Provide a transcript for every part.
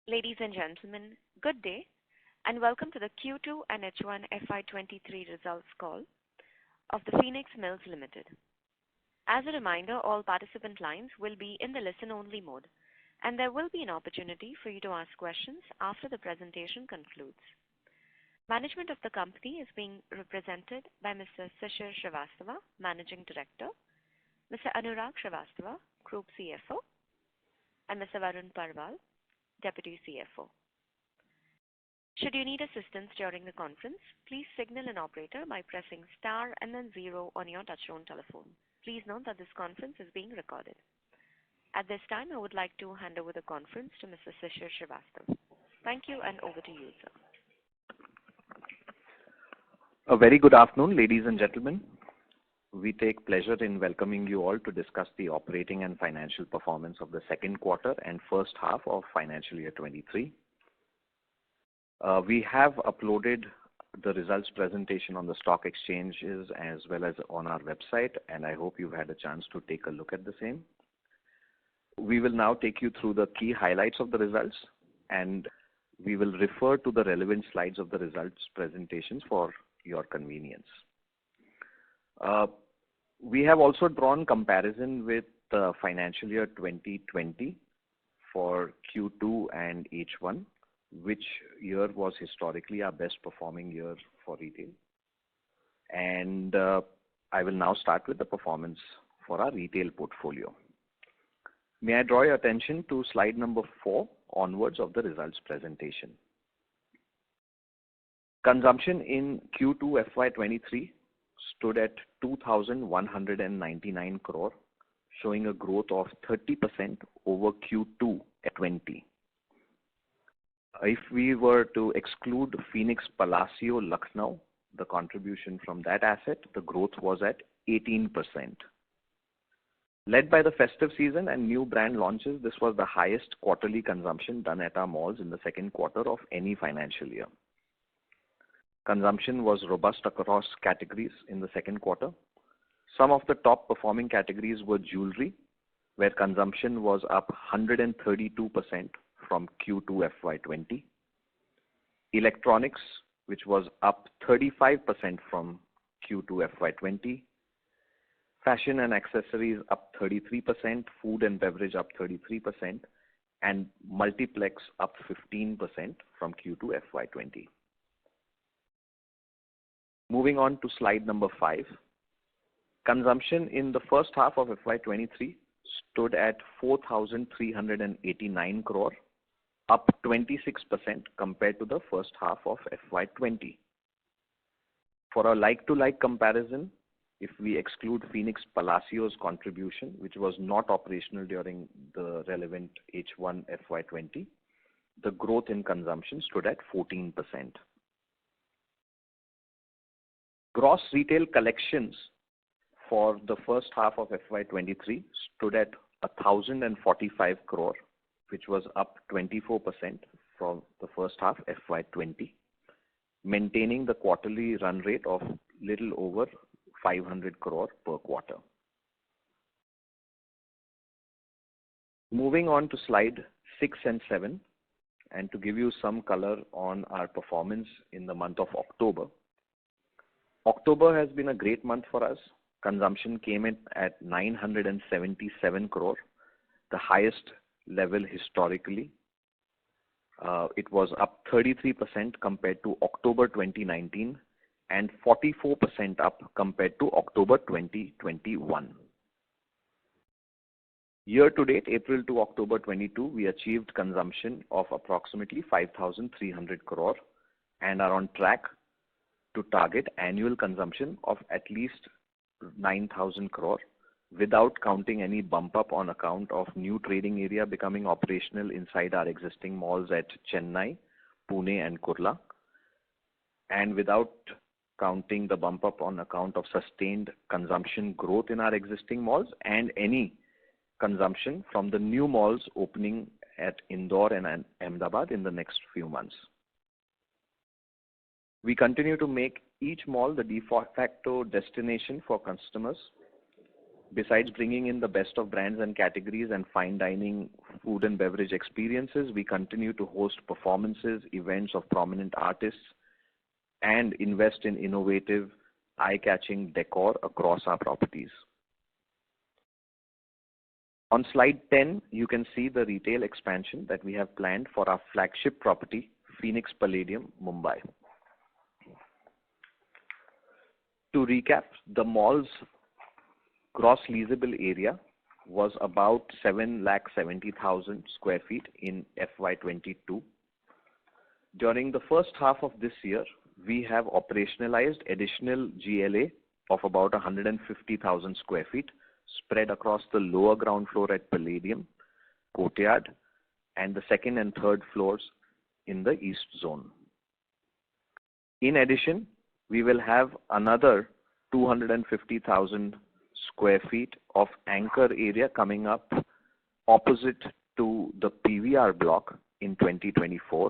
Ladies and gentlemen, good day, and welcome to the Q2 and H1 FY23 results call of the Phoenix Mills Limited. As a reminder, all participant lines will be in the listen-only mode, and there will be an opportunity for you to ask questions after the presentation concludes. Management of the company is being represented by Mr. Shishir Shrivastava, Managing Director, Mr. Anurag Shrivastava, Group CFO, and Mr. Varun Parwal, Deputy CFO. Should you need assistance during the conference, please signal an operator by pressing star and then 0 on your touchtone telephone. Please note that this conference is being recorded. At this time, I would like to hand over the conference to Mr. Shishir Shrivastava. Thank you, and over to you, sir. A very good afternoon, ladies and gentlemen. We take pleasure in welcoming you all to discuss the operating and financial performance of the second quarter and first half of financial year 23. We have uploaded the results presentation on the stock exchanges as well as on our website, and I hope you've had a chance to take a look at the same. We will now take you through the key highlights of the results, and we will refer to the relevant slides of the results presentations for your convenience. We have also drawn comparison with financial year 2020 for Q2 and H1, which year was historically our best performing year for retail. And I will now start with the performance for our retail portfolio. May I draw your attention to slide number 4 onwards of the results presentation. Consumption in Q2 FY23 stood at 2,199 crore, showing a growth of 30% over Q2 at 20. If we were to exclude Phoenix Palacio Lucknow, the contribution from that asset, the growth was at 18%. Led by the festive season and new brand launches, this was the highest quarterly consumption done at our malls in the second quarter of any financial year. Consumption was robust across categories in the second quarter. Some of the top performing categories were jewelry, where consumption was up 132% from Q2 FY20. Electronics, which was up 35% from Q2 FY20. Fashion and accessories up 33%, food and beverage up 33%, and multiplex up 15% from Q2 FY20. Moving on to slide number 5. Consumption in the first half of FY23 stood at 4,389 crore, up 26% compared to the first half of FY20. For a like-to-like comparison, if we exclude Phoenix Palacio's contribution, which was not operational during the relevant H1 FY20, the growth in consumption stood at 14%. Gross retail collections for the first half of FY23 stood at 1,045 crore, which was up 24% from the first half FY20, maintaining the quarterly run rate of little over 500 crore per quarter. Moving on to slide 6 and 7, and to give you some color on our performance in the month of October. October has been a great month for us. Consumption came in at 977 crore, the highest level historically. It was up 33% compared to October 2019 and 44% up compared to October 2021. Year to date, April to October 22, we achieved consumption of approximately 5,300 crore and are on track to target annual consumption of at least 9,000 crore without counting any bump up on account of new trading area becoming operational inside our existing malls at Chennai, Pune and Kurla, and without counting the bump up on account of sustained consumption growth in our existing malls and any consumption from the new malls opening at Indore and Ahmedabad in the next few months. We continue to make each mall the de facto destination for customers. Besides bringing in the best of brands and categories and fine dining, food and beverage experiences, we continue to host performances, events of prominent artists, and invest in innovative, eye-catching decor across our properties. On slide 10, you can see the retail expansion that we have planned for our flagship property, Phoenix Palladium, Mumbai. To recap, the mall's gross leasable area was about 770,000 square feet in FY22. During the first half of this year, we have operationalized additional GLA of about 150,000 square feet spread across the lower ground floor at Palladium, Courtyard, and the second and third floors in the East Zone. In addition, we will have another 250,000 square feet of anchor area coming up opposite to the PVR block in 2024,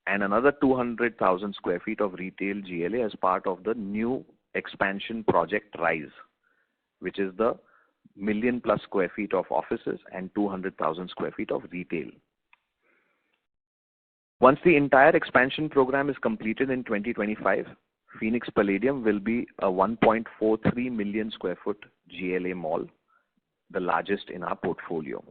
and another 200,000 square feet of retail GLA as part of the new expansion project Rise, which is the million plus square feet of offices and 200,000 square feet of retail. Once the entire expansion program is completed in 2025, Phoenix Palladium will be a 1.43 million square foot GLA mall, the largest in our portfolio.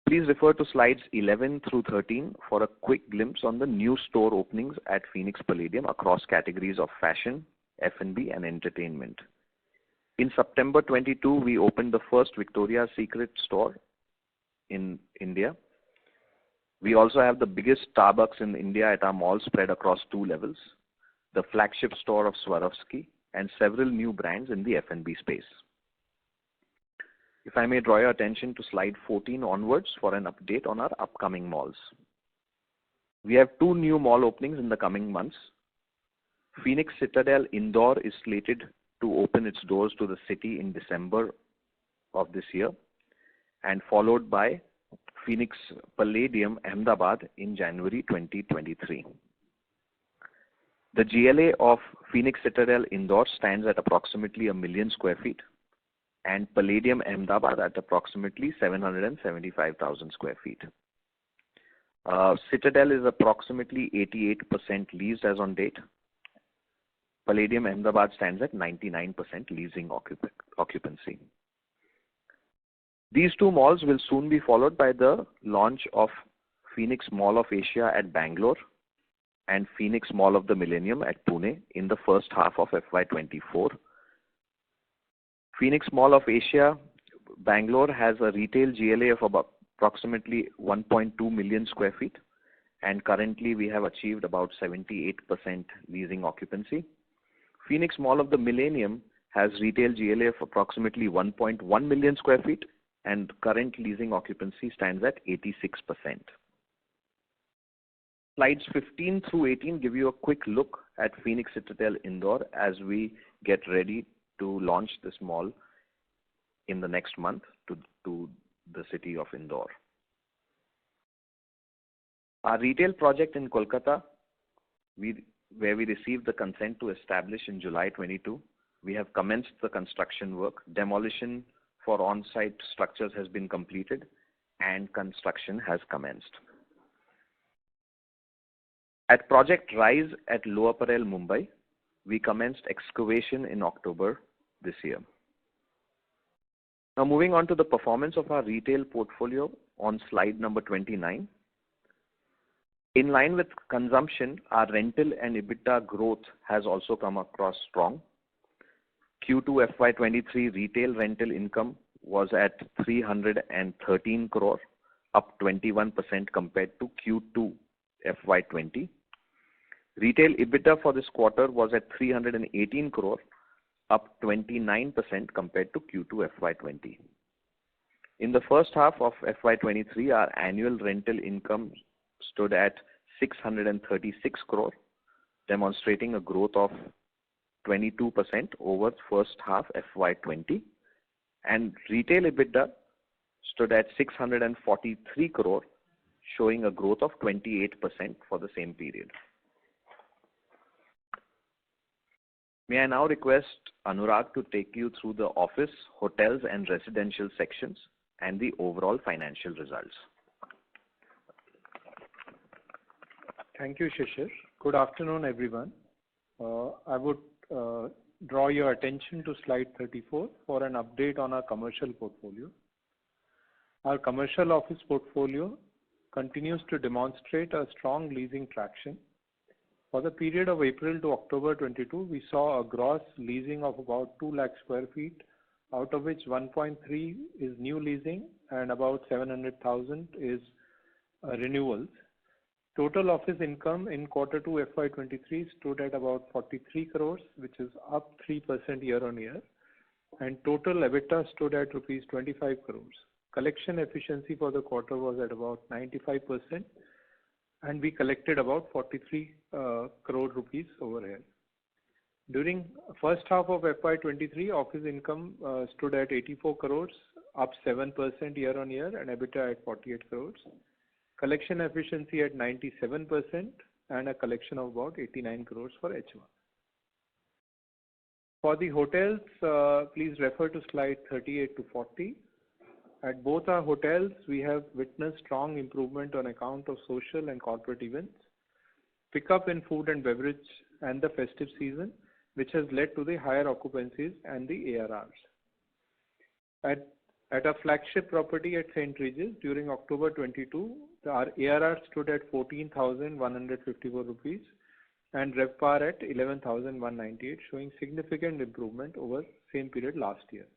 Please refer to slides 11 through 13 for a quick glimpse on the new store openings at Phoenix Palladium across categories of fashion, F&B, and entertainment. In September 22, we opened the first Victoria's Secret store in India. We also have the biggest Starbucks in India at our mall spread across 2 levels, the flagship store of Swarovski, and several new brands in the F&B space. If I may draw your attention to slide 14 onwards for an update on our upcoming malls. We have 2 new mall openings in the coming months. Phoenix Citadel Indore is slated to open its doors to the city in December of this year, and followed by Phoenix Palladium Ahmedabad in January 2023. The GLA of Phoenix Citadel Indore stands at approximately 1 million square feet, and Palladium Ahmedabad at approximately 775,000 square feet. Citadel is approximately 88% leased as on date. Palladium Ahmedabad stands at 99% leasing occupancy. These 2 malls will soon be followed by the launch of Phoenix Mall of Asia at Bangalore and Phoenix Mall of the Millennium at Pune in the first half of FY24. Phoenix Mall of Asia, Bangalore has a retail GLA of about approximately 1.2 million square feet, and currently we have achieved about 78% leasing occupancy. Phoenix Mall of the Millennium has retail GLA of approximately 1.1 million square feet, and current leasing occupancy stands at 86%. Slides 15 through 18 give you a quick look at Phoenix Citadel Indore as we get ready to launch this mall in the next month to the city of Indore. Our retail project in Kolkata, where we received the consent to establish in July 22, we have commenced the construction work. Demolition for on-site structures has been completed and construction has commenced. At Project Rise at Lower Parel, Mumbai, we commenced excavation in October this year. Now moving on to the performance of our retail portfolio on slide number 29. In line with consumption, our rental and EBITDA growth has also come across strong. Q2 FY23 retail rental income was at 313 crore, up 21% compared to Q2 FY20. Retail EBITDA for this quarter was at 318 crore, up 29% compared to Q2 FY20. In the first half of FY23, our annual rental income stood at 636 crore, demonstrating a growth of 22% over first half FY20, and retail EBITDA stood at 643 crore, showing a growth of 28% for the same period. May I now request Anurag to take you through the office, hotels and residential sections and the overall financial results. Thank you, Shishir. Good afternoon, everyone. I would draw your attention to slide 34 for an update on our commercial portfolio. Our commercial office portfolio continues to demonstrate a strong leasing traction. For the period of April to October 22, we saw a gross leasing of about 2 lakh square feet, out of which 1.3 is new leasing and about 700,000 is renewals. Total office income in Q2 FY23 stood at about 43 crores, which is up 3% year-on-year, and total EBITDA stood at rupees 25 crores. Collection efficiency for the quarter was at about 95%, and we collected about 43 crore rupees over here. During first half of FY23, office income stood at 84 crores, up 7% year-on-year, and EBITDA at 48 crores. Collection efficiency at 97%, and a collection of about 89 crores for H1. For the hotels, please refer to slide 38 to 40. At both our hotels, we have witnessed strong improvement on account of social and corporate events, pickup in food and beverage and the festive season, which has led to the higher occupancies and the ARRs. At our flagship property at St. Regis, during October 22, our ARR stood at 14,154 rupees and RevPAR at 11,198, showing significant improvement over same period last year.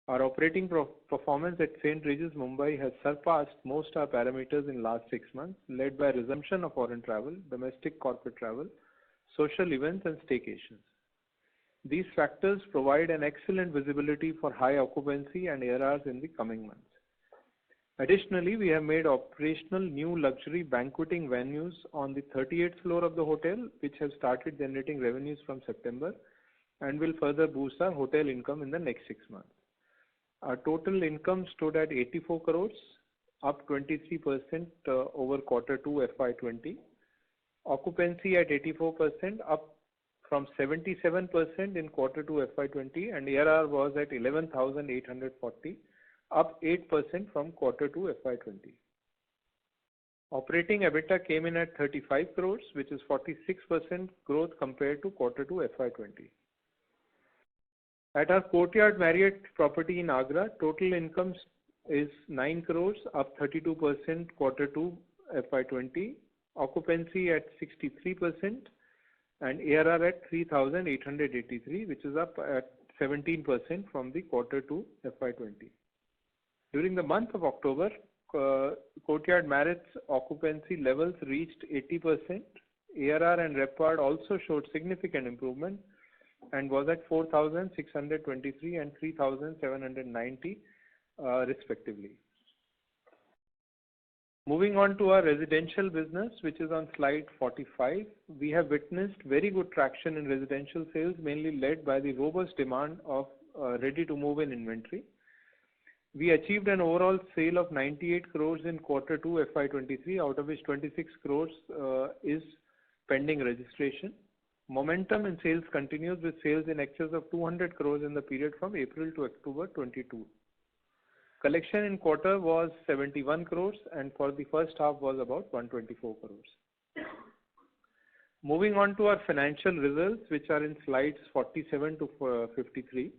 Our operating performance at St. Regis, Mumbai has surpassed most our parameters in last 6 months, led by resumption of foreign travel, domestic corporate travel, social events and staycations. These factors provide an excellent visibility for high occupancy and ARRs in the coming months. Additionally, we have made operational new luxury banqueting venues on the 38th floor of the hotel, which have started generating revenues from September and will further boost our hotel income in the next 6 months. Our total income stood at 84 crores, up 23% over Q2 FY20. Occupancy at 84%, up from 77% in Q2 FY20, and ARR was at 11,840, up 8% from Q2 FY20. Operating EBITDA came in at 35 crores, which is 46% growth compared to Q2 FY20. At our Courtyard Marriott property in Agra, total income is 9 crores, up 32% Q2 FY20, occupancy at 63%, and ARR at 3,883, which is up at 17% from the Q2 FY20. During the month of October, Courtyard Marriott's occupancy levels reached 80%. ARR and RevPAR also showed significant improvement and was at 4,623 and 3,790 respectively. Moving on to our residential business, which is on slide 45, we have witnessed very good traction in residential sales, mainly led by the robust demand of ready-to-move-in inventory. We achieved an overall sale of 98 crores in Q2 FY23, out of which 26 crores is pending registration. Momentum in sales continues with sales in excess of 200 crores in the period from April to October 22. Collection in quarter was 71 crores and for the first half was about 124 crores. Moving on to our financial results, which are in slides 47 to 53.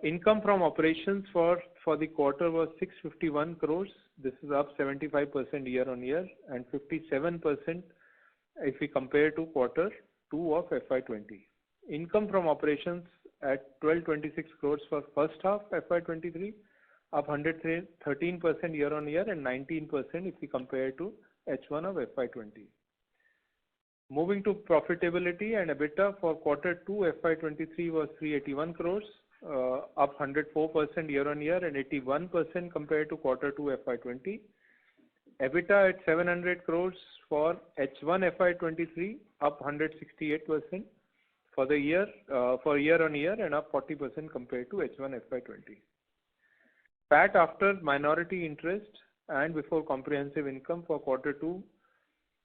Income from operations for the quarter was 651 crores. This is up 75% year on year and 57% if we compare to Q2 of FY20. Income from operations at 1226 crores for first half FY23, up 113% year on year and 19% if we compare to H1 of FY20. Moving to profitability and EBITDA for Q2 FY23 was 381 crores, up 104% year on year and 81% compared to Q2 FY20. EBITDA at 700 crores for H1 FY23, up 168% for the year on year and up 40% compared to H1 FY20. PAT after minority interest and before comprehensive income for Q2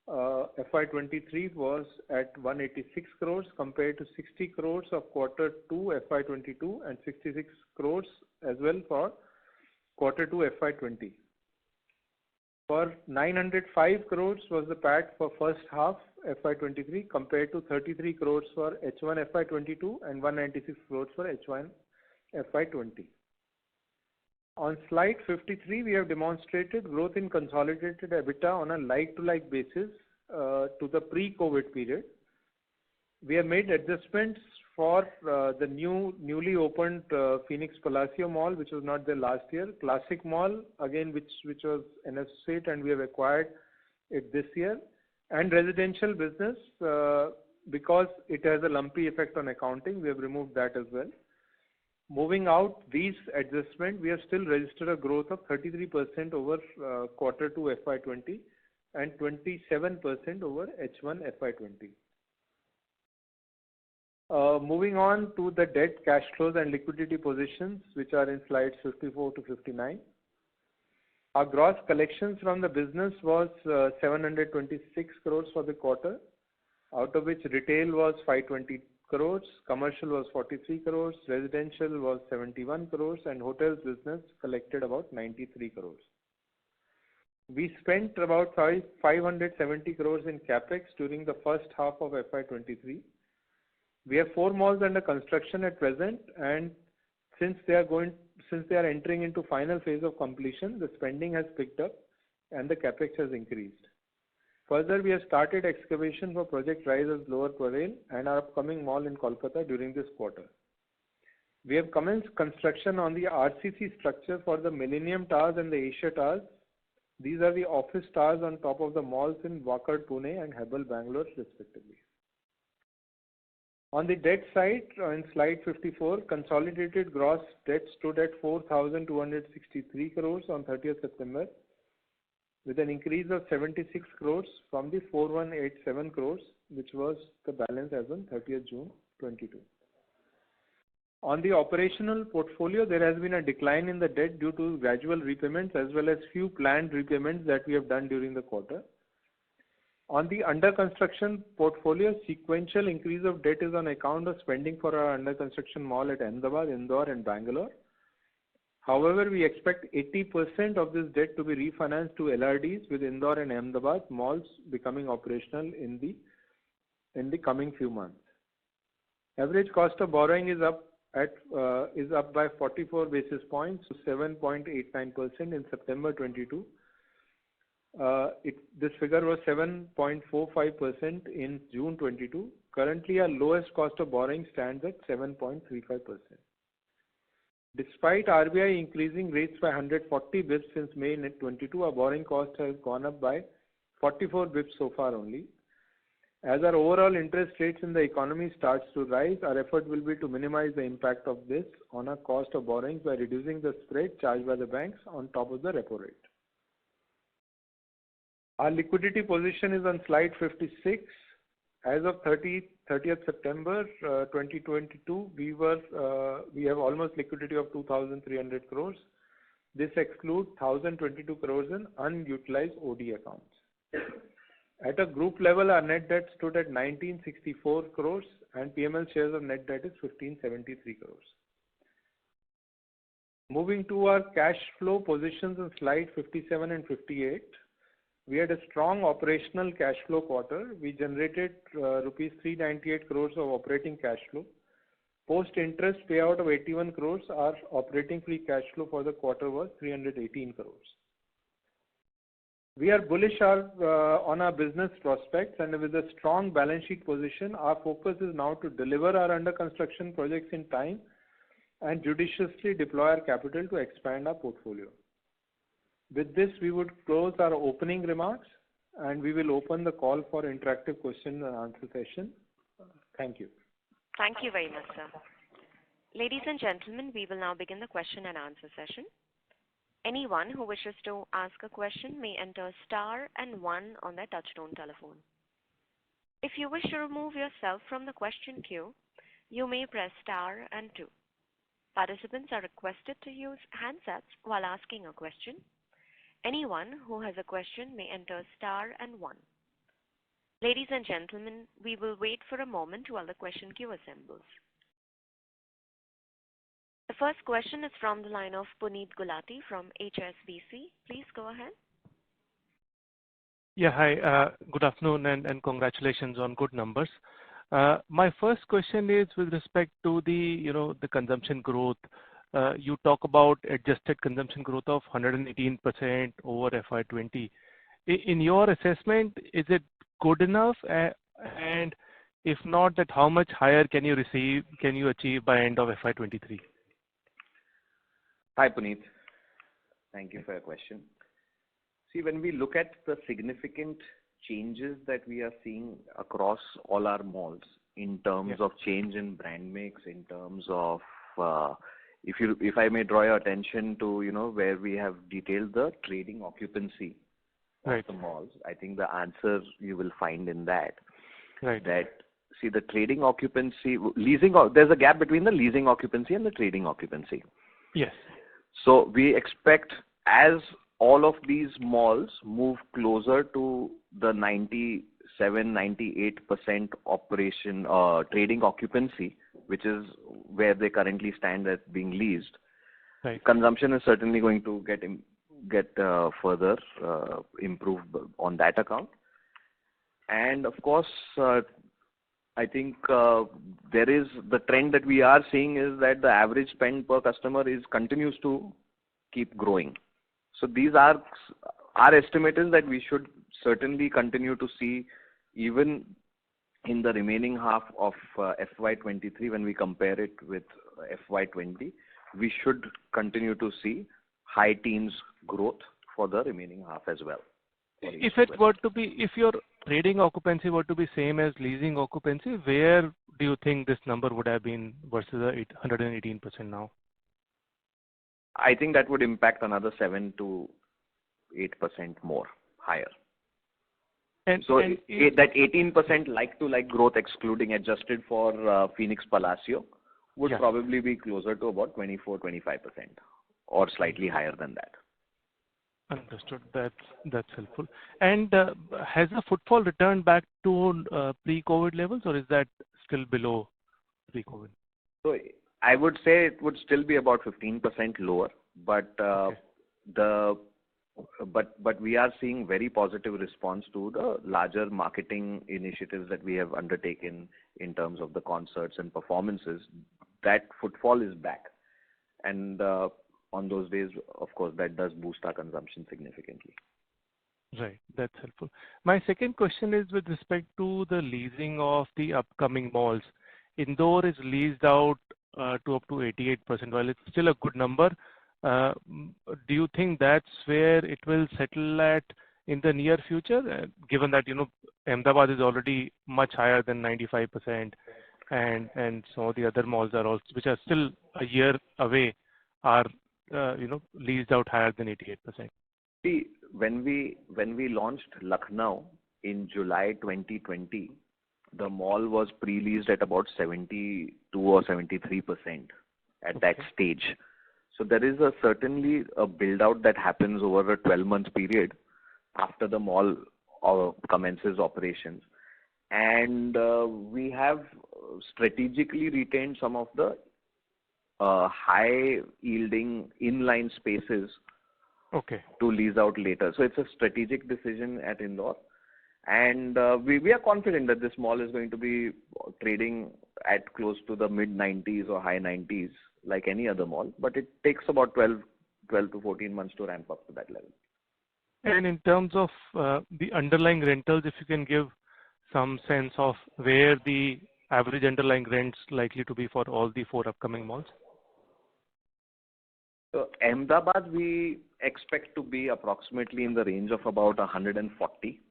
FY23 was at 186 crores compared to 60 crores of quarter 2 FY22 and 66 crores as well for quarter 2 FY20. For 905 crores was the PAT for first half FY23 compared to 33 crores for H1 FY22 and 196 crores for H1 FY20. On slide 53, we have demonstrated growth in consolidated EBITDA on a like-to-like basis to the pre-COVID period. We have made adjustments for the newly opened Phoenix Palacio Mall, which was not there last year. Classic Mall, again, which was an associate, and we have acquired it this year. And residential business, because it has a lumpy effect on accounting, we have removed that as well. Moving out these adjustments, we have still registered a growth of 33% over quarter 2 FY20 and 27% over H1 FY20. Moving on to the debt, cash flows and liquidity positions, which are in slides 54 to 59. Our gross collections from the business was 726 crores for the quarter, out of which retail was 520 crores, commercial was 43 crores, residential was 71 crores, and hotels business collected about 93 crores. We spent about 570 crores in capex during the first half of FY23. We have 4 malls under construction at present, and since they are entering into final phase of completion, the spending has picked up and the capex has increased. Further, we have started excavation for Project Rise as Lower Parel and our upcoming mall in Kolkata during this quarter. We have commenced construction on the RCC structure for the Millennium Towers and the Asia Towers. These are the office towers on top of the malls in Wakad, Pune and Hebbal, Bangalore, respectively. On the debt side, in slide 54, consolidated gross debt stood at 4,263 crores on 30th September, with an increase of 76 crores from the 4,187 crores, which was the balance as on 30th June 22. On the operational portfolio, there has been a decline in the debt due to gradual repayments as well as few planned repayments that we have done during the quarter. On the under construction portfolio, sequential increase of debt is on account of spending for our under construction mall at Ahmedabad, Indore and Bangalore. However, we expect 80% of this debt to be refinanced to LRDs, with Indore and Ahmedabad malls becoming operational in the coming few months. Average cost of borrowing is up by 44 basis points to 7.89% in September 22. This figure was 7.45% in June 22. Currently, our lowest cost of borrowing stands at 7.35%. Despite RBI increasing rates by 140 bps since May 22, our borrowing cost has gone up by 44 bps so far only. As our overall interest rates in the economy starts to rise, our effort will be to minimize the impact of this on our cost of borrowings by reducing the spread charged by the banks on top of the repo rate. Our liquidity position is on slide 56. As of 30th September 2022, we have almost liquidity of 2,300 crores. This excludes 1,022 crores in unutilized OD accounts. At a group level, our net debt stood at 1,964 crores and PML shares of net debt is 1,573 crores. Moving to our cash flow positions on slide 57 and 58. We had a strong operational cash flow quarter. We generated rupees 398 crores of operating cash flow. Post-interest payout of 81 crores, our operating free cash flow for the quarter was 318 crores. We are bullish on our business prospects, and with a strong balance sheet position, our focus is now to deliver our under construction projects in time and judiciously deploy our capital to expand our portfolio. With this, we would close our opening remarks and we will open the call for interactive question and answer session. Thank you. Thank you very much, sir. Ladies and gentlemen, we will now begin the question and answer session. Anyone who wishes to ask a question may enter star and 1 on their touchtone telephone. If you wish to remove yourself from the question queue, you may press star and 2. Participants are requested to use handsets while asking a question. Anyone who has a question may enter star and 1. Ladies and gentlemen, we will wait for a moment while the question queue assembles. The first question is from the line of Puneet Gulati from HSBC. Please go ahead. Yeah, hi. Good afternoon and congratulations on good numbers. My first question is with respect to the consumption growth. You talk about adjusted consumption growth of 118% over FY20. In your assessment, is it good enough? And if not, that how much higher can you achieve by end of FY23? Hi, Puneet. Thank you for your question. See, when we look at the significant changes that we are seeing across all our malls in terms of change in brand mix, in terms of, if I may draw your attention to, where we have detailed the trading occupancy of the malls, I think the answer you will find in that. Right. That, see, the trading occupancy, there's a gap between the leasing occupancy and the trading occupancy. Yes. So we expect as all of these malls move closer to the 97-98% operation trading occupancy, which is where they currently stand at being leased, consumption is certainly going to get further improved on that account. And of course, I think there is the trend that we are seeing is that the average spend per customer continues to keep growing. So these are our estimate is that we should certainly continue to see, even in the remaining half of FY23, when we compare it with FY20, we should continue to see high teens growth for the remaining half as well. If your trading occupancy were to be same as leasing occupancy, where do you think this number would have been versus the 118% now? I think that would impact another 7 to 8% more higher. That 18% like-to-like growth, excluding adjusted for Phoenix Palacio, would probably be closer to about 24-25%, or slightly higher than that. Understood. That's helpful. And has the footfall returned back to pre-COVID levels, or is that still below pre-COVID? So I would say it would still be about 15% lower, but but we are seeing very positive response to the larger marketing initiatives that we have undertaken in terms of the concerts and performances. That footfall is back, and on those days, of course, that does boost our consumption significantly. Right, that's helpful. My second question is with respect to the leasing of the upcoming malls. Indore is leased out to up to 88%. While it's still a good number, do you think that's where it will settle at in the near future? Given that Ahmedabad is already much higher than 95%, and some of the other malls are also, which are still a year away, are leased out higher than 88%. See, when we launched Lucknow in July 2020, the mall was pre-leased at about 72 or 73% at that stage. So there is certainly a build-out that happens over a 12-month period after the mall commences operations. And we have strategically retained some of the high-yielding inline spaces to lease out later. So it's a strategic decision at Indore. And we are confident that this mall is going to be trading at close to the mid-90s or high 90s, like any other mall. But it takes about 12 to 14 months to ramp up to that level. And in terms of the underlying rentals, if you can give some sense of where the average underlying rents likely to be for all the 4 upcoming malls? So Ahmedabad, we expect to be approximately in the range of about 140.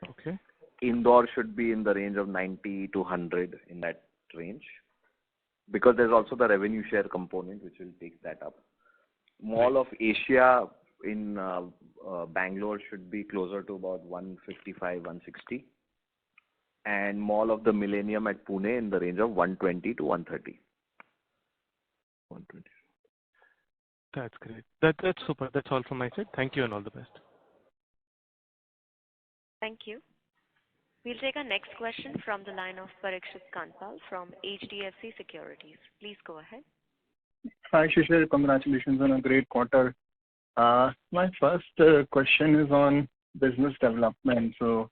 Okay. Indore should be in the range of 90 to 100, in that range, because there's also the revenue share component which will take that up. Mall of Asia in Bangalore should be closer to about 155, 160. And Mall of the Millennium at Pune in the range of 120 to 130. 120. That's great. That's super. That's all from my side. Thank you and all the best. Thank you. We'll take our next question from the line of Parikshit Kandpal from HDFC Securities. Please go ahead. Hi, Shishir. Congratulations on a great quarter. My first question is on business development. So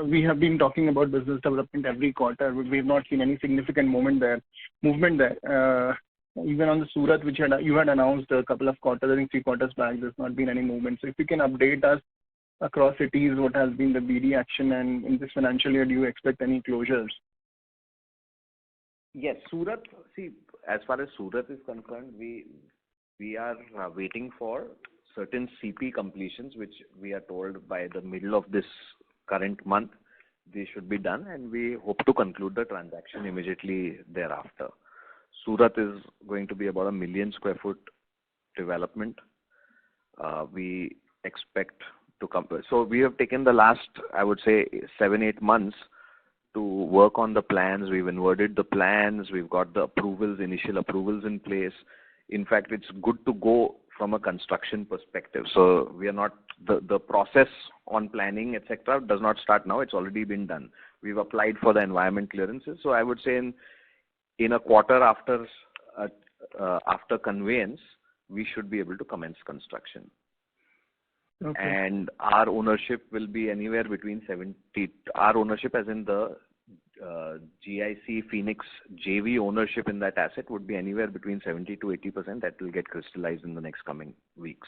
we have been talking about business development every quarter, but we have not seen any significant movement there. Even on the Surat, which you had announced a couple of quarters, I think 3 quarters back, there's not been any movement. So if you can update us across cities, what has been the BD action, and in this financial year, do you expect any closures? Yes, Surat. See, as far as Surat is concerned, we are waiting for certain CP completions, which we are told by the middle of this current month they should be done, and we hope to conclude the transaction immediately thereafter. Surat is going to be about 1 million square foot development. We expect to come. So we have taken the last, I would say, 7-8 months to work on the plans. We've inverted the plans. We've got the approvals, initial approvals in place. In fact, it's good to go from a construction perspective. So we are not, the process on planning, etc., does not start now. It's already been done. We've applied for the environment clearances. So I would say in a quarter after conveyance, we should be able to commence construction. Okay. And our ownership will be anywhere between 70. Our ownership, as in the GIC Phoenix JV ownership in that asset, would be anywhere between 70 to 80%. That will get crystallized in the next coming weeks.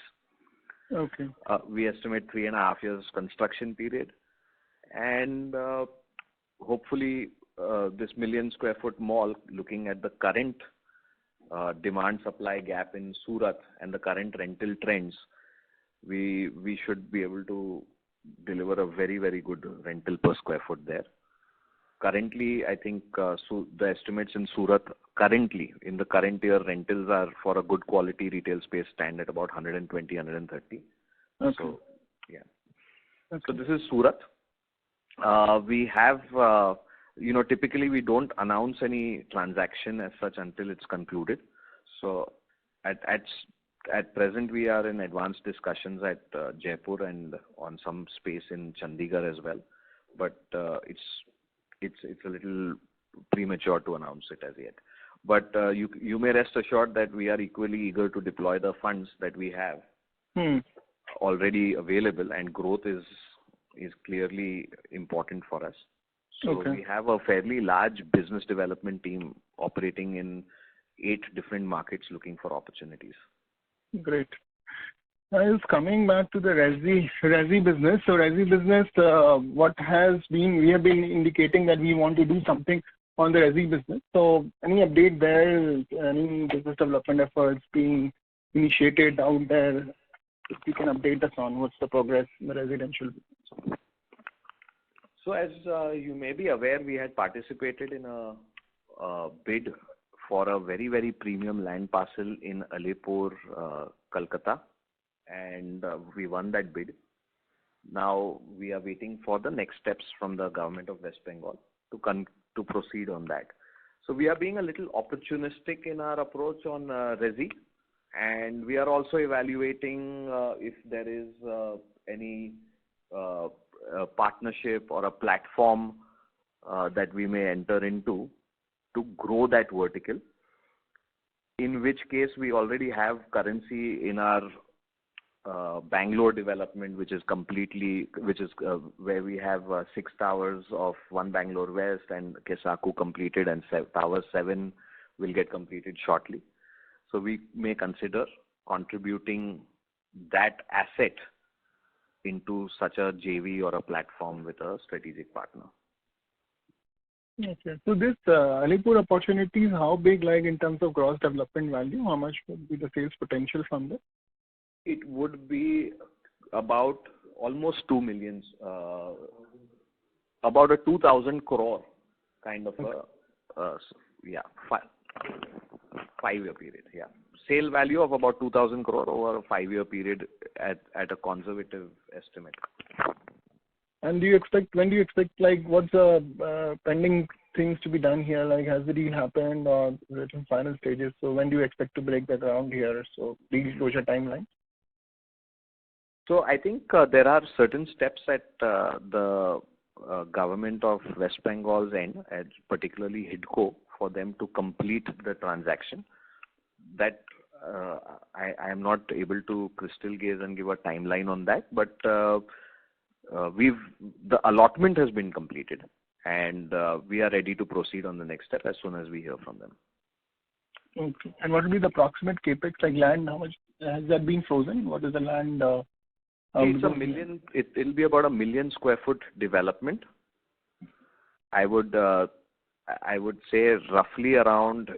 Okay. We estimate 3.5 years construction period, and hopefully this 1 million square foot mall, looking at the current demand supply gap in Surat and the current rental trends, we should be able to deliver a very, very good rental per square foot there. Currently, I think the estimates in Surat currently, in the current year, rentals are for a good quality retail space stand at about 120, 130. Okay. So, yeah. Okay. So this is Surat. We have, typically we don't announce any transaction as such until it's concluded. So at present, we are in advanced discussions at Jaipur and on some space in Chandigarh as well. But it's a little premature to announce it as yet. But you may rest assured that we are equally eager to deploy the funds that we have already available, and growth is clearly important for us. So okay. We have a fairly large business development team operating in 8 different markets looking for opportunities. Great. I was coming back to the Resi business. So Resi business, we have been indicating that we want to do something on the Resi business. So any update there, any business development efforts being initiated out there, if you can update us on what's the progress in the residential business. So as you may be aware, we had participated in a bid for a very, very premium land parcel in Alipur, Kolkata, and we won that bid. Now we are waiting for the next steps from the government of West Bengal to proceed on that. So we are being a little opportunistic in our approach on Resi, and we are also evaluating if there is any partnership or a platform that we may enter into to grow that vertical, in which case we already have currency in our Bangalore development, which is where we have 6 towers of One Bangalore West and Kesaku completed, and Tower 7 will get completed shortly. So we may consider contributing that asset into such a JV or a platform with a strategic partner. Okay. So this Alipur opportunities, how big, like in terms of gross development value, how much would be the sales potential from there? It would be about almost 2 million, about a 2,000 crore kind of a 5-year period. Yeah, sale value of about 2,000 crore over a 5-year period at a conservative estimate. And when do you expect, like, what's the pending things to be done here? Like, has the deal happened or is it in final stages? So when do you expect to break that ground here? So deal closure timeline? So I think there are certain steps at the government of West Bengal's end, and particularly HIDCO, for them to complete the transaction. That I am not able to crystal gaze and give a timeline on that, but the allotment has been completed, and we are ready to proceed on the next step as soon as we hear from them. Okay. And what will be the approximate capex, like land? How much has that been frozen? What is the land? It's a million. It'll be about 1 million square foot development. I would say roughly around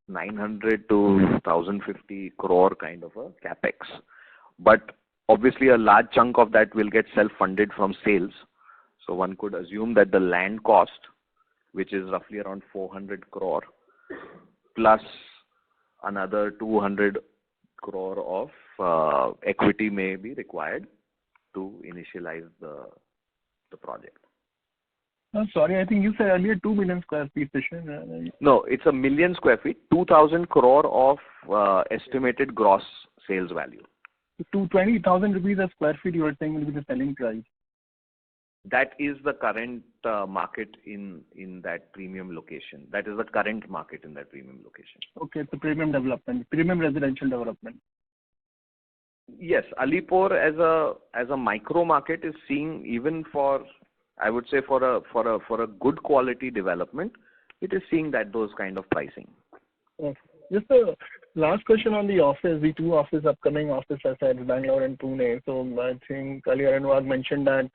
900 to 1050 crore kind of a capex. But obviously a large chunk of that will get self-funded from sales. So one could assume that the land cost, which is roughly around 400 crore, plus another 200 crore of equity may be required to initialize the project. No, sorry, I think you said earlier 2 million square feet, Shishir. No, it's 1 million square feet, 2,000 crore of estimated gross sales value. To 20,000 rupees a square feet, you were saying will be the selling price. That is the current market in that premium location. That is the current market in that premium location. Okay, it's a premium development, premium residential development. Yes, Alipur as a micro market is seeing, even for, I would say, for a good quality development, it is seeing those kind of pricing. Okay. Just a last question on the office, the two upcoming office assets, Bangalore and Pune. So I think earlier Anurag mentioned that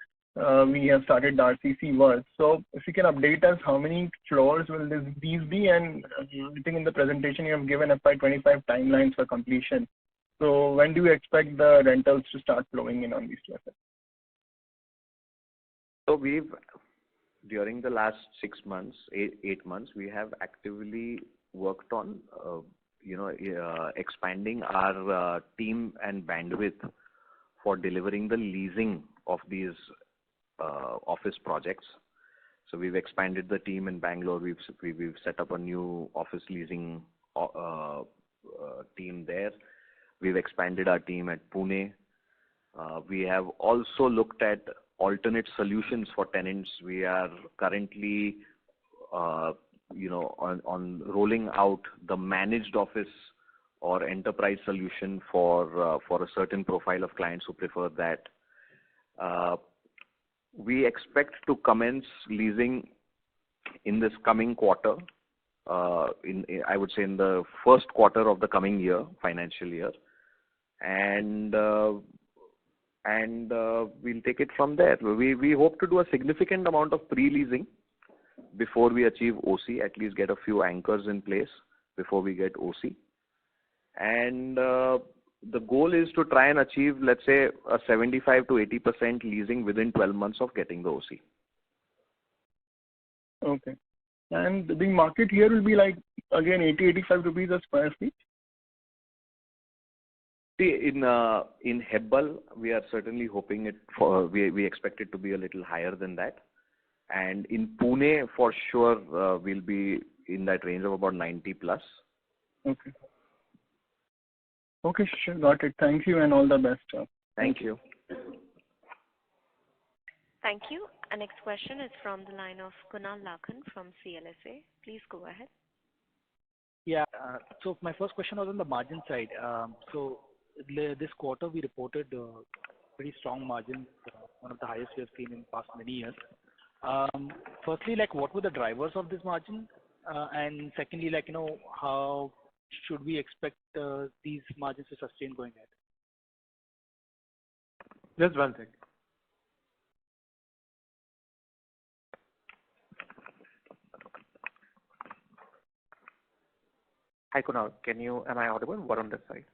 we have started the RCC work. So if you can update us, how many floors will these be? And I think in the presentation you have given FY25 timelines for completion. So when do you expect the rentals to start flowing in on these two assets? So during the last 6 months, 8 months, we have actively worked on, expanding our team and bandwidth for delivering the leasing of these office projects. So we've expanded the team in Bangalore. We've set up a new office leasing team there. We've expanded our team at Pune. We have also looked at alternate solutions for tenants. We are currently, on rolling out the managed office or enterprise solution for a certain profile of clients who prefer that. We expect to commence leasing in this coming quarter. I would say in the first quarter of the coming year, financial year, and we'll take it from there. We hope to do a significant amount of pre-leasing before we achieve OC, at least get a few anchors in place before we get OC. And the goal is to try and achieve, let's say, a 75 to 80% leasing within 12 months of getting the OC. Okay. And the market here will be like, again, 80-85 rupees a square feet? See, in Hebbal, we are certainly hoping we expect it to be a little higher than that. And in Pune, for sure, we'll be in that range of about 90 plus. Okay. Okay, sure. Got it. Thank you and all the best. Thank you. Thank you. Our next question is from the line of Kunal Lakhan from CLSA. Please go ahead. Yeah. So my first question was on the margin side. So this quarter we reported pretty strong margins, one of the highest we have seen in past many years. Firstly, what were the drivers of this margin? And secondly, how should we expect these margins to sustain going ahead? Just one second. Hi Kunal, am I audible? What on this side?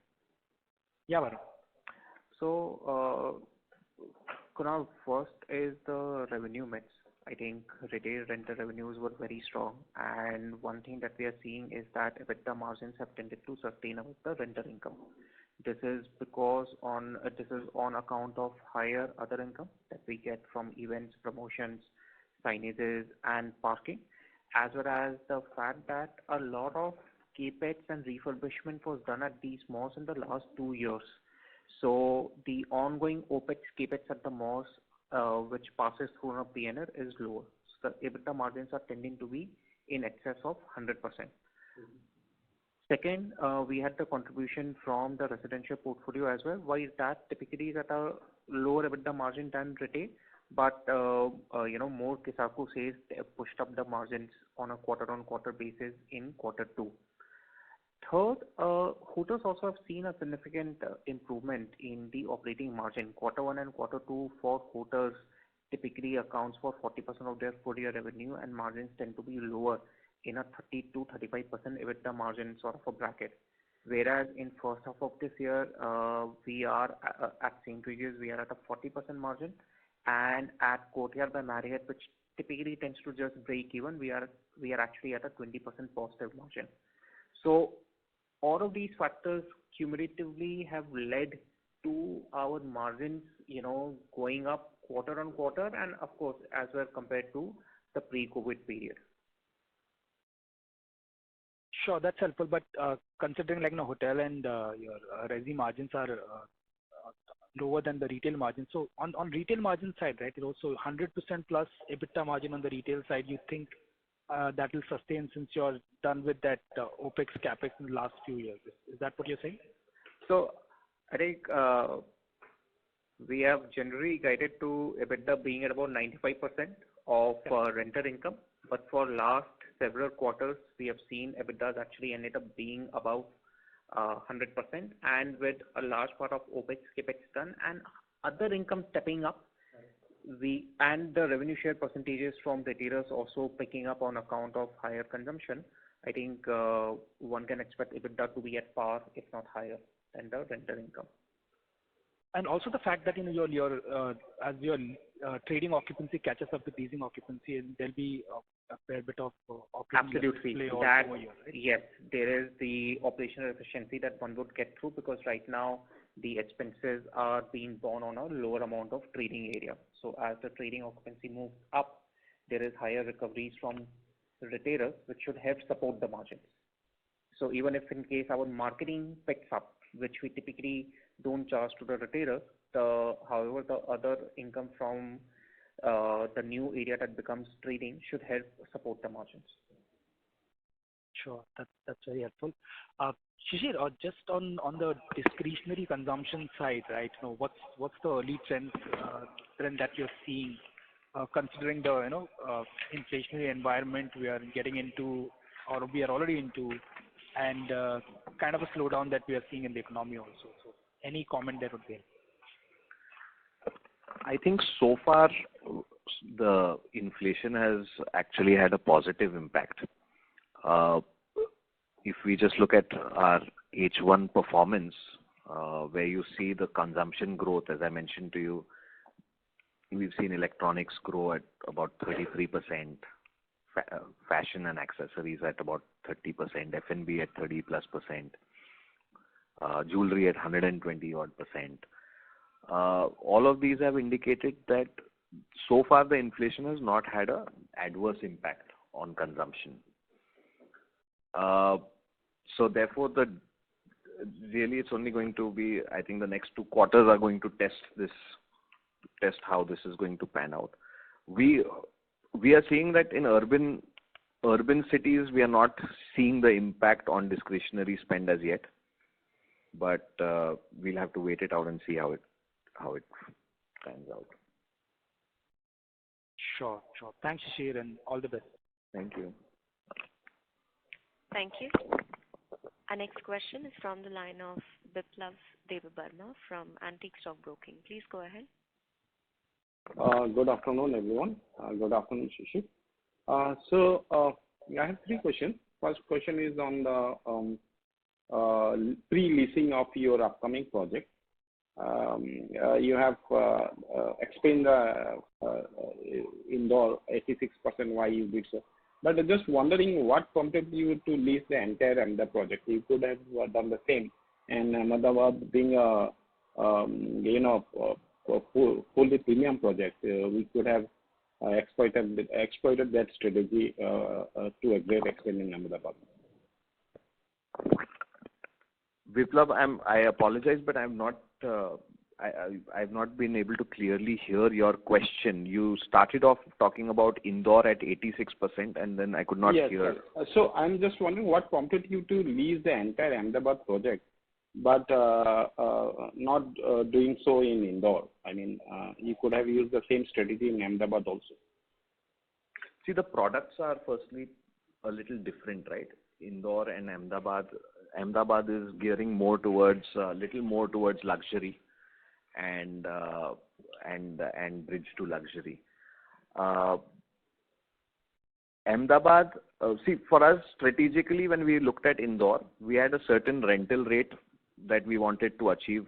Yeah, Varun. So, Kunal, first is the revenue mix. I think retail rental revenues were very strong, and one thing that we are seeing is that EBITDA margins have tended to sustain above the rental income. This is on account of higher other income that we get from events, promotions, signages, and parking, as well as the fact that a lot of capex and refurbishment was done at these malls in the last 2 years. So the ongoing OpEx, CapEx at the malls, which passes through our P&L is lower. So the EBITDA margins are tending to be in excess of 100%. Second, we had the contribution from the residential portfolio as well. Why is that? Typically is at a lower EBITDA margin than retail, but more Kisako sales pushed up the margins on a quarter-on-quarter basis in quarter two. Third, hotels also have seen a significant improvement in the operating margin. Quarter one and quarter two for hotels typically accounts for 40% of their full year revenue, and margins tend to be lower in a 30 to 35% EBITDA margin sort of a bracket. Whereas in first half of this year, we are at St. Regis, we are at a 40% margin, and at Courtyard by Marriott, which typically tends to just break even, we are actually at a 20% positive margin. So all of these factors cumulatively have led to our margins, going up quarter on quarter, and of course, as well compared to the pre-COVID period. Sure, that's helpful. But considering like hotel and your resi margins are lower than the retail margin. So on retail margin side, right, also 100% plus EBITDA margin on the retail side, you think that will sustain since you're done with that OpEx, CapEx in the last few years. Is that what you're saying? So I think we have generally guided to EBITDA being at about 95% of rental income. But for last several quarters, we have seen EBITDAs actually ended up being about 100%, and with a large part of OpEx, CapEx done, and other income stepping up, and the revenue share percentages from retailers also picking up on account of higher consumption. I think one can expect EBITDA to be at par, if not higher, than the rental income. And also the fact that as your trading occupancy catches up with leasing occupancy, and there'll be a fair bit of operating Absolutely. play That, over here, right? yes, there is the operational efficiency that one would get through, because right now the expenses are being borne on a lower amount of trading area. So as the trading occupancy moves up, there is higher recoveries from retailers, which should help support the margins. So even if in case our marketing picks up, which we typically don't charge to the retailers, however, the other income from the new area that becomes trading should help support the margins. Sure, that's very helpful. Shishir, just on the discretionary consumption side, right? What's the early trend that you're seeing, considering the inflationary environment we are getting into, or we are already into, and kind of a slowdown that we are seeing in the economy also. So any comment there would be helpful. I think so far the inflation has actually had a positive impact. If we just look at our H1 performance, where you see the consumption growth, as I mentioned to you, we've seen electronics grow at about 33%, fashion and accessories at about 30%, F&B at 30+%, jewelry at 120 odd %. All of these have indicated that so far the inflation has not had an adverse impact on consumption. So therefore, really it's only going to be, I think the next 2 quarters are going to test how this is going to pan out. We are seeing that in urban cities, we are not seeing the impact on discretionary spend as yet, but we'll have to wait it out and see how it pans out. Sure. Thanks, Shishir, and all the best. Thank you. Thank you. Our next question is from the line of Biplav Devabarma from Antique Stock Broking. Please go ahead. Good afternoon, everyone. Good afternoon, Shishir. So I have 3 questions. First question is on the pre-leasing of your upcoming project. You have explained the Indore 86% why you did so. But I'm just wondering what prompted you to lease the entire Ahmedabad project. You could have done the same. And Ahmedabad being a fully premium project, we could have exploited that strategy to a great extent in Ahmedabad. Biplav, I apologize, but I'm not I've not been able to clearly hear your question. You started off talking about Indore at 86%, and then I could not Yes, hear. yes. So I'm just wondering what prompted you to lease the entire Ahmedabad project, but not doing so in Indore. I mean, you could have used the same strategy in Ahmedabad also. See, the products are firstly a little different, right? Indore and Ahmedabad. Ahmedabad is gearing more towards little more towards luxury and bridge to luxury. Ahmedabad, see, for us strategically, when we looked at Indore, we had a certain rental rate that we wanted to achieve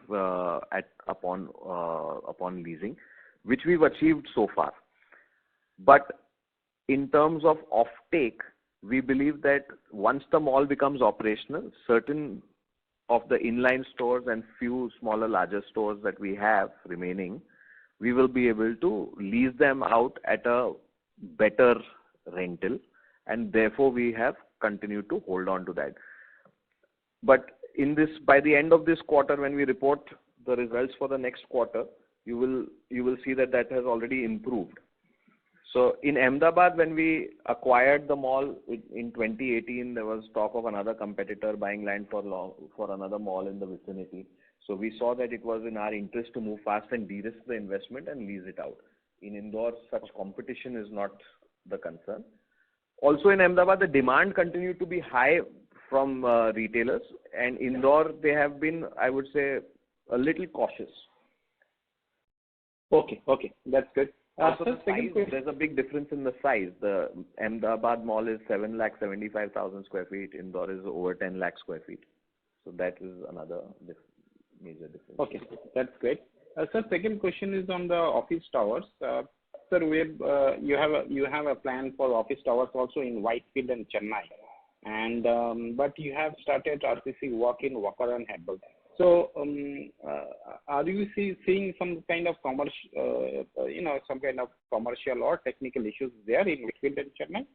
upon leasing, which we've achieved so far. But in terms of offtake, we believe that once the mall becomes operational, certain of the inline stores and few smaller, larger stores that we have remaining, we will be able to lease them out at a better rental, and therefore we have continued to hold on to that. But by the end of this quarter, when we report the results for the next quarter, you will see that has already improved. So in Ahmedabad, when we acquired the mall in 2018, there was talk of another competitor buying land for another mall in the vicinity. So we saw that it was in our interest to move fast and de-risk the investment and lease it out. In Indore, such competition is not the concern. Also in Ahmedabad, the demand continued to be high from retailers, and Indore, they have been, I would say, a little cautious. Okay, that's good. Also, the size, there's a big difference in the size. The Ahmedabad mall is 7,75,000 square feet. Indore is over 10 lakh square feet. So that is another major difference. Okay, that's great. Sir, second question is on the office towers. Sir, you have a plan for office towers also in Whitefield and Chennai, and but you have started RCC work in Wakad and Hebbal. So, are you seeing some kind of commercial or technical issues there in Whitefield and Chennai?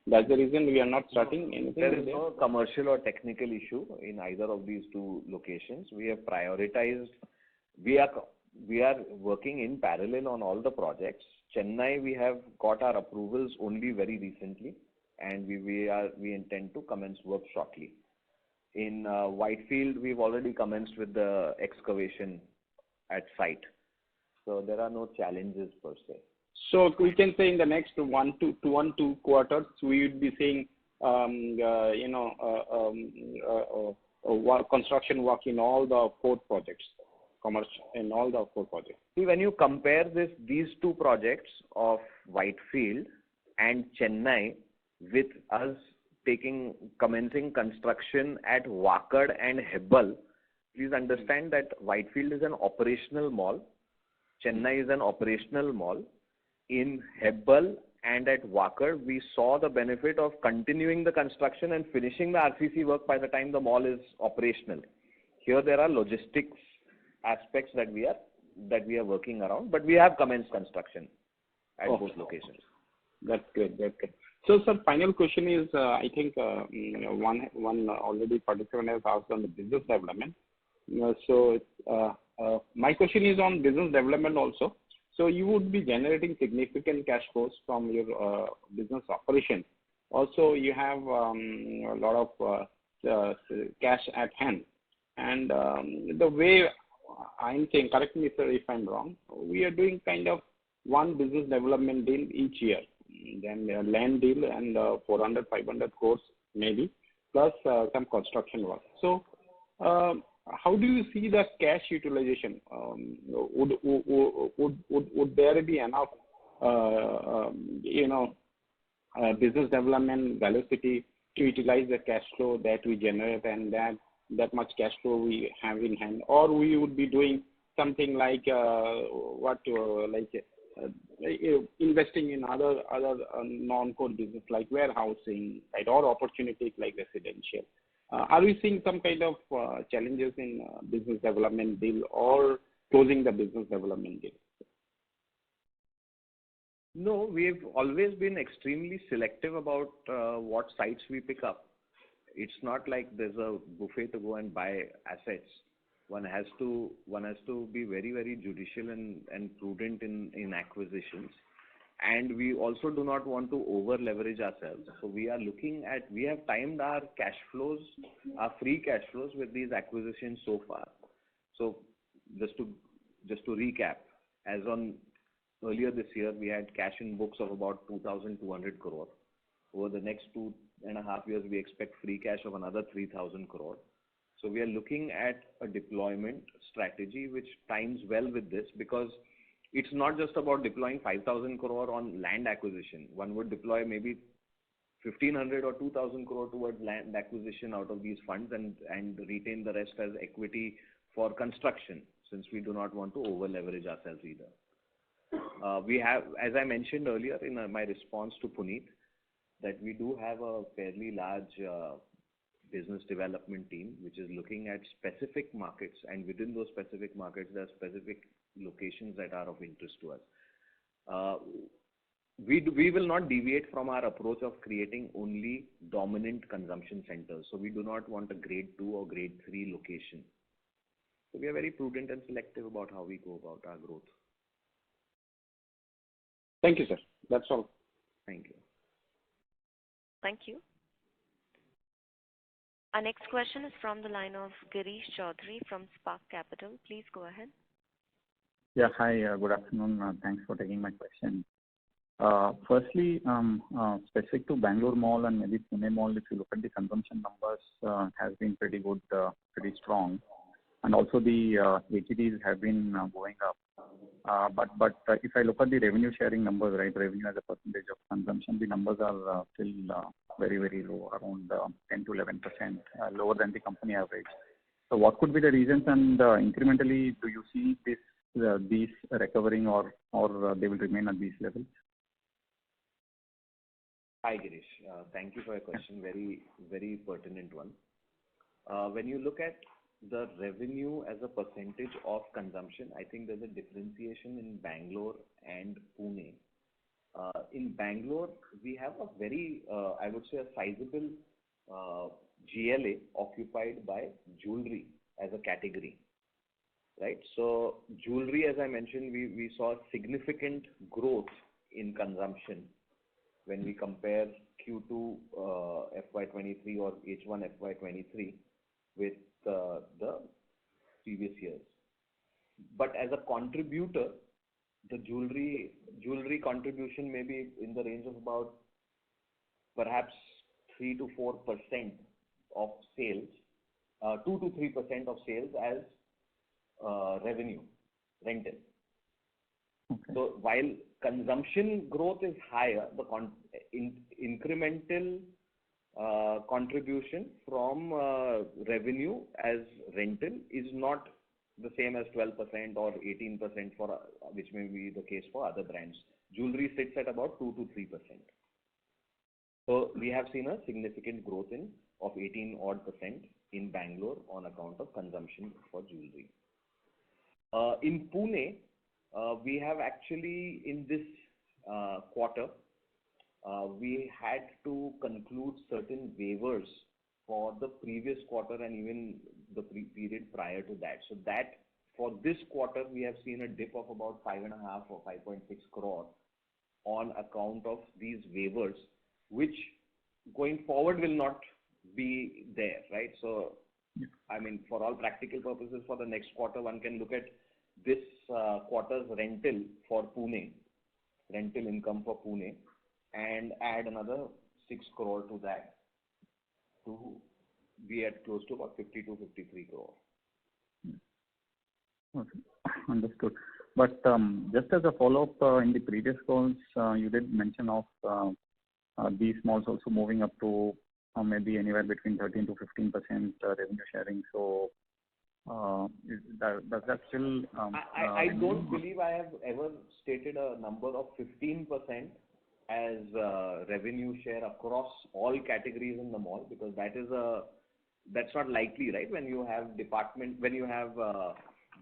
That's the reason we are not starting anything. There is no commercial or technical issue in either of these two locations. We have prioritized. We are working in parallel on all the projects. Chennai, we have got our approvals only very recently, and we intend to commence work shortly. In Whitefield, we've already commenced with the excavation at site. So there are no challenges per se. So we can say in the next 2 quarters, we would be seeing construction work in all the 4 projects, in all the 4 projects. See, when you compare these 2 projects of Whitefield and Chennai with us commencing construction at Wakad and Hebbal, please understand that Whitefield is an operational mall, Chennai is an operational mall. In Hebbal and at Wakad, we saw the benefit of continuing the construction and finishing the RCC work by the time the mall is operational. Here there are logistics aspects that we are working around, but we have commenced construction at both locations. That's good. So, sir, final question is, I think one already participant has asked on the business development. So, my question is on business development also. So, you would be generating significant cash flows from your business operation. Also, you have a lot of cash at hand. And the way I'm saying, correct me, sir, if I'm wrong, we are doing kind of one business development deal each year. Then a land deal and 400, 500 crores maybe, plus some construction work. So, how do you see the cash utilization? Would there be enough, business development velocity to utilize the cash flow that we generate and that much cash flow we have in hand, or we would be doing something like investing in other non-core business like warehousing, right, or opportunities like residential? Are we seeing some kind of challenges in business development deal or closing the business development deal? No, we've always been extremely selective about what sites we pick up. It's not like there's a buffet to go and buy assets. one has to be very, very judicial and prudent in acquisitions. And we also do not want to over leverage ourselves. So we have timed our cash flows, our free cash flows with these acquisitions so far. So just to recap, as on earlier this year, we had cash in books of about 2,200 crore. Over the next 2.5 years, we expect free cash of another 3,000 crore. So we are looking at a deployment strategy which times well with this, because it's not just about deploying 5,000 crore on land acquisition. One would deploy maybe 1,500 or 2,000 crore towards land acquisition out of these funds and retain the rest as equity for construction, since we do not want to over leverage ourselves either. We have, as I mentioned earlier in my response to Puneet, that we do have a fairly large business development team which is looking at specific markets, and within those specific markets there are specific locations that are of interest to us. We will not deviate from our approach of creating only dominant consumption centers. So we do not want a grade 2 or grade 3 location. So we are very prudent and selective about how we go about our growth. Thank you, sir. That's all. Thank you. Thank you. Our next question is from the line of Girish Chaudhary from Spark Capital. Please go ahead. Yeah, hi, good afternoon. Thanks for taking my question. Firstly, specific to Bangalore Mall and maybe Pune Mall, if you look at the consumption numbers, has been pretty good, pretty strong. And also the HDs have been going up. But if I look at the revenue sharing numbers, right, revenue as a percentage of consumption, the numbers are still very, very low, around 10 to 11%, lower than the company average. So what could be the reasons, and incrementally, do you see these recovering or they will remain at these levels? Hi Girish, thank you for your question, very, very pertinent one. When you look at the revenue as a percentage of consumption, I think there's a differentiation in Bangalore and Pune. In Bangalore, we have a very, I would say, a sizable GLA occupied by jewelry as a category, right? So jewelry, as I mentioned, we saw significant growth in consumption when we compare Q2 FY23 or H1 FY23 with the previous years. But as a contributor, the jewelry contribution may be in the range of about perhaps 3 to 4% of sales, 2 to 3% of sales as revenue, rental. Okay. So while consumption growth is higher, the incremental contribution from revenue as rental is not the same as 12% or 18% for which may be the case for other brands. Jewelry sits at about 2 to 3%. So we have seen a significant growth of 18% in Bangalore on account of consumption for jewelry. In Pune, we have actually in this quarter, we had to conclude certain waivers for the previous quarter and even the period prior to that. So that for this quarter, we have seen a dip of about 5.5 or 5.6 crore on account of these waivers, which going forward will not be there, right? So, I mean, for all practical purposes, for the next quarter, one can look at this quarter's rental for Pune, rental income for Pune, and add another 6 crore to that to be at close to about 52, 53 crore. Okay, understood. But just as a follow-up, in the previous calls, you did mention of these malls also moving up to maybe anywhere between 13 to 15% revenue sharing. So does that still... I don't believe I have ever stated a number of 15% as revenue share across all categories in the mall, because that's not likely, right? When you have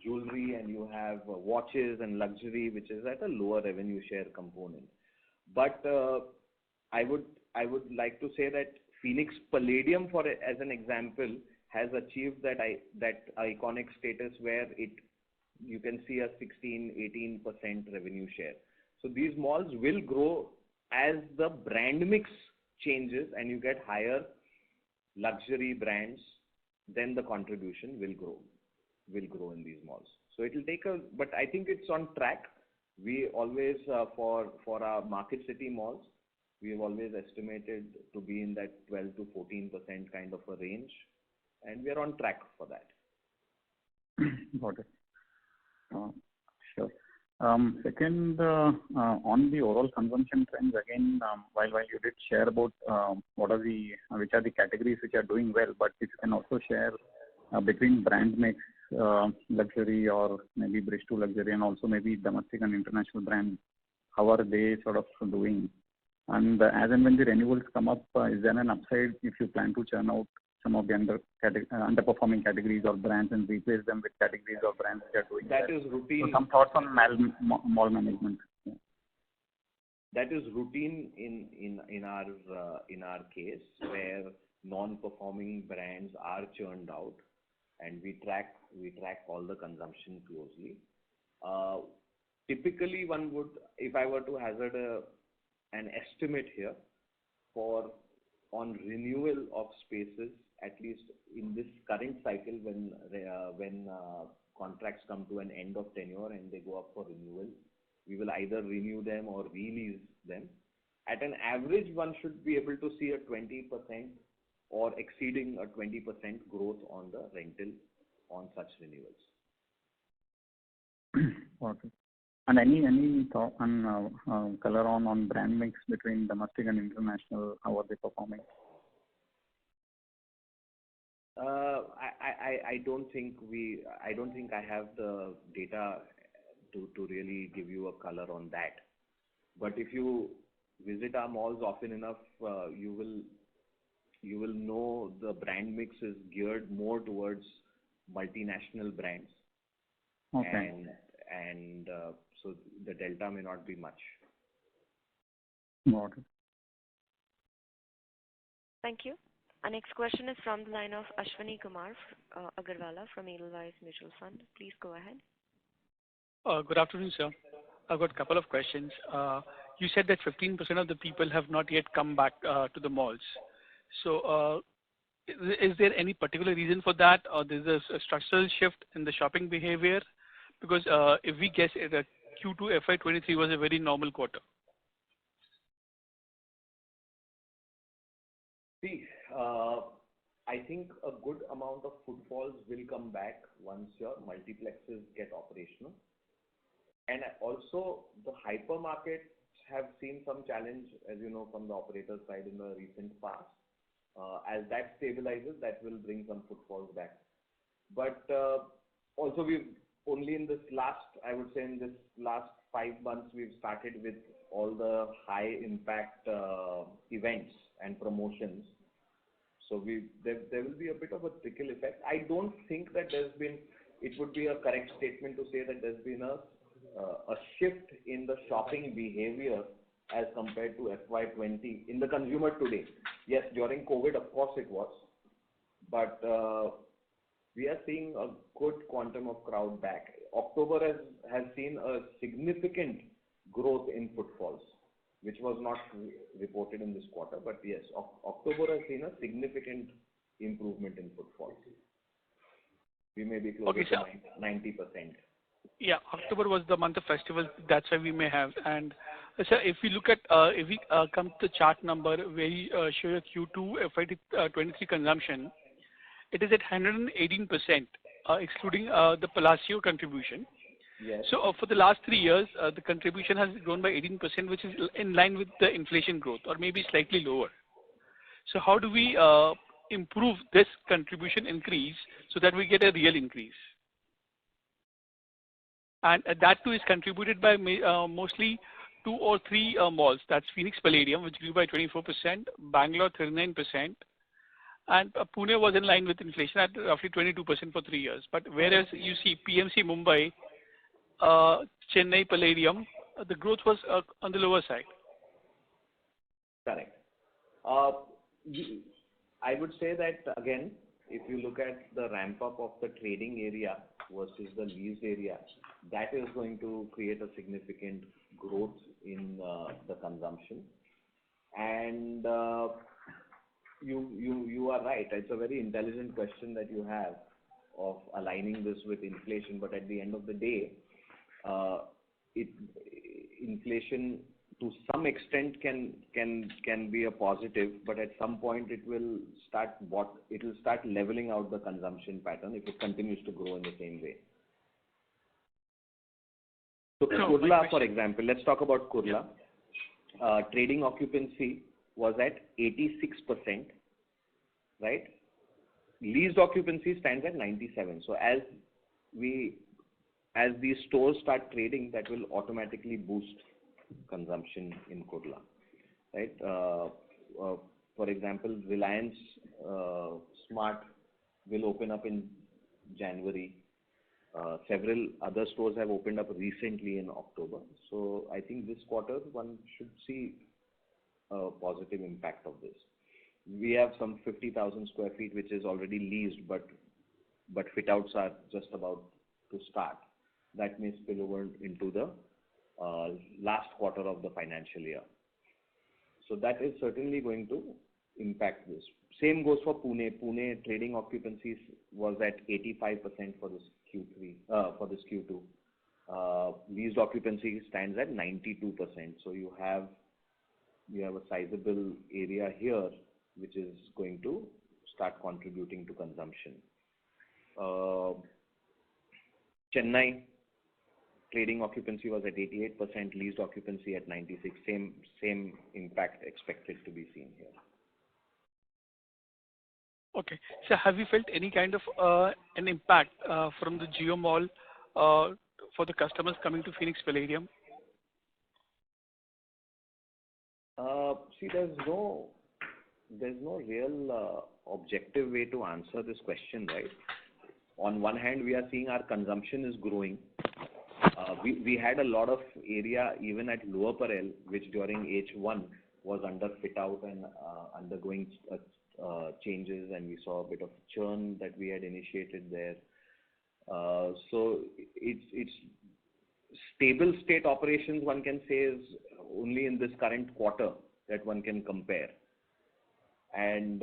jewelry and you have watches and luxury, which is at a lower revenue share component. But I would like to say that Phoenix Palladium, as an example, has achieved that iconic status where you can see a 16-18% revenue share. So these malls will grow as the brand mix changes and you get higher luxury brands, then the contribution will grow in these malls. So it will take but I think it's on track. We always, for our market city malls, we have always estimated to be in that 12 to 14% kind of a range, and we are on track for that. Got it. Sure. Second, on the overall consumption trends, again, while you did share about which are the categories which are doing well, but if you can also share between brand mix, luxury or maybe bridge to luxury, and also maybe domestic and international brands, how are they sort of doing? And as and when the renewals come up, is there an upside if you plan to churn out some of the underperforming categories or brands and replace them with categories or brands that are doing that well? Is routine. So some thoughts on mall management. Yeah. That is routine in our case, where non-performing brands are churned out, and we track all the consumption closely. Typically, one would, if I were to hazard an estimate here, on renewal of spaces, at least in this current cycle, when contracts come to an end of tenure and they go up for renewal, we will either renew them or release them. At an average, one should be able to see a 20% or exceeding a 20% growth on the rental on such renewals. Okay. And any thought on color on brand mix between domestic and international? How are they performing? I don't think I have the data to really give you a color on that. But if you visit our malls often enough, you will know the brand mix is geared more towards multinational brands. Okay. And so the delta may not be much. Got it. Thank you. Our next question is from the line of Ashwani Kumar Agarwala from Edelweiss Mutual Fund. Please go ahead. Good afternoon, sir. I've got a couple of questions. You said that 15% of the people have not yet come back to the malls. So is there any particular reason for that, or there's a structural shift in the shopping behavior? Because if we guess it, Q2 FY23 was a very normal quarter. See, I think a good amount of footfalls will come back once your multiplexes get operational. And also, the hypermarkets have seen some challenge, as you know, from the operator side in the recent past. As that stabilizes, that will bring some footfalls back. But also, we've only in this last 5 months, we've started with all the high impact events and promotions. So there will be a bit of a trickle effect. I don't think that it would be a correct statement to say that there's been a shift in the shopping behavior as compared to FY20 in the consumer today. Yes, during COVID, of course it was. But we are seeing a good quantum of crowd back. October has seen a significant growth in footfalls, which was not reported in this quarter. But yes, October has seen a significant improvement in footfalls. We may be closer to 90%. Yeah, October was the month of festival. That's why we may have. And sir, if we look at, if we come to the chart number where you show your Q2 FY23 consumption, it is at 118%, excluding the Palacio contribution. Yes. So for the last 3 years, the contribution has grown by 18%, which is in line with the inflation growth, or maybe slightly lower. So how do we improve this contribution increase so that we get a real increase? And that too is contributed by mostly 2 or 3 malls. That's Phoenix Palladium, which grew by 24%, Bangalore 39%, and Pune was in line with inflation at roughly 22% for 3 years. But whereas you see PMC Mumbai, Chennai Palladium, the growth was on the lower side. Correct. I would say that again, if you look at the ramp up of the trading area versus the leased area, that is going to create a significant growth in the consumption. And you are right. It's a very intelligent question that you have of aligning this with inflation. But at the end of the day, inflation to some extent can be a positive, but at some point it will start leveling out the consumption pattern if it continues to grow in the same way. So Kurla, for example, let's talk about Kurla. Trading occupancy was at 86%, right? Leased occupancy stands at 97. So as these stores start trading, that will automatically boost consumption in Kurla, right? For example, Reliance Smart will open up in January. Several other stores have opened up recently in October. So I think this quarter one should see a positive impact of this. We have some 50,000 square feet which is already leased, but fit outs are just about to start. That may spill over into the last quarter of the financial year. So that is certainly going to impact this. Same goes for Pune. Pune trading occupancies was at 85% for this Q3, for this Q2. Leased occupancy stands at 92%. So you have a sizable area here which is going to start contributing to consumption. Chennai trading occupancy was at 88%, leased occupancy at 96. Same impact expected to be seen here. Okay. So have you felt any kind of an impact from the Geo Mall for the customers coming to Phoenix Palladium? See, there's no real objective way to answer this question, right? On one hand, we are seeing our consumption is growing. We had a lot of area even at Lower Parel, which during H1 was under fit out and undergoing changes, and we saw a bit of churn that we had initiated there. So it's stable state operations, one can say, is only in this current quarter that one can compare. And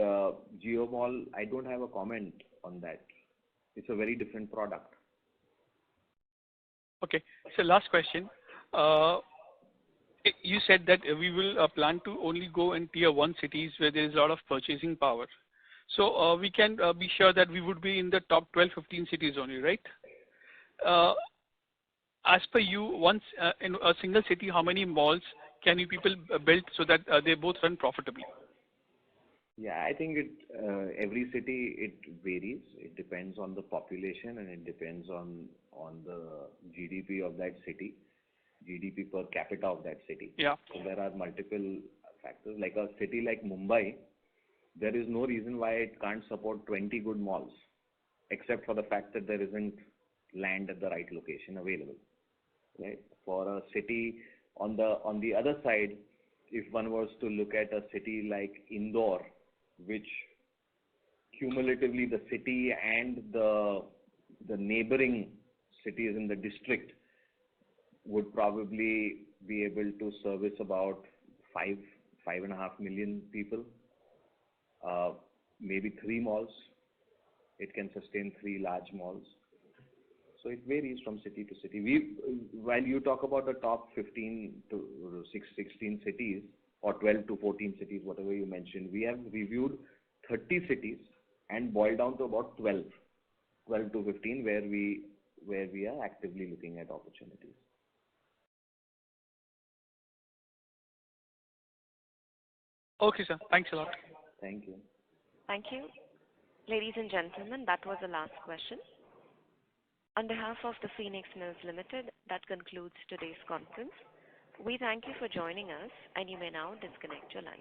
Geo Mall, I don't have a comment on that. It's a very different product. Okay. So last question. You said that we will plan to only go in tier 1 cities where there is a lot of purchasing power. So we can be sure that we would be in the top 12, 15 cities only, right? As per you, once in a single city, how many malls can you people build so that they both run profitably? Yeah, I think every city it varies. It depends on the population and it depends on the GDP of that city, GDP per capita of that city. Yeah. So there are multiple factors. Like a city like Mumbai, there is no reason why it can't support 20 good malls, except for the fact that there isn't land at the right location available. Right? For a city on the other side, if one was to look at a city like Indore, which cumulatively the city and the neighboring cities in the district would probably be able to service about 5.5 million people, maybe 3 malls. It can sustain 3 large malls. So it varies from city to city. While you talk about the top 15 to 16 cities or 12 to 14 cities, whatever you mentioned, we have reviewed 30 cities and boiled down to about 12 to 15 where we are actively looking at opportunities. Okay, sir. Thanks a lot. Thank you. Thank you. Ladies and gentlemen, that was the last question. On behalf of the Phoenix Mills Limited, that concludes today's conference. We thank you for joining us, and you may now disconnect your line.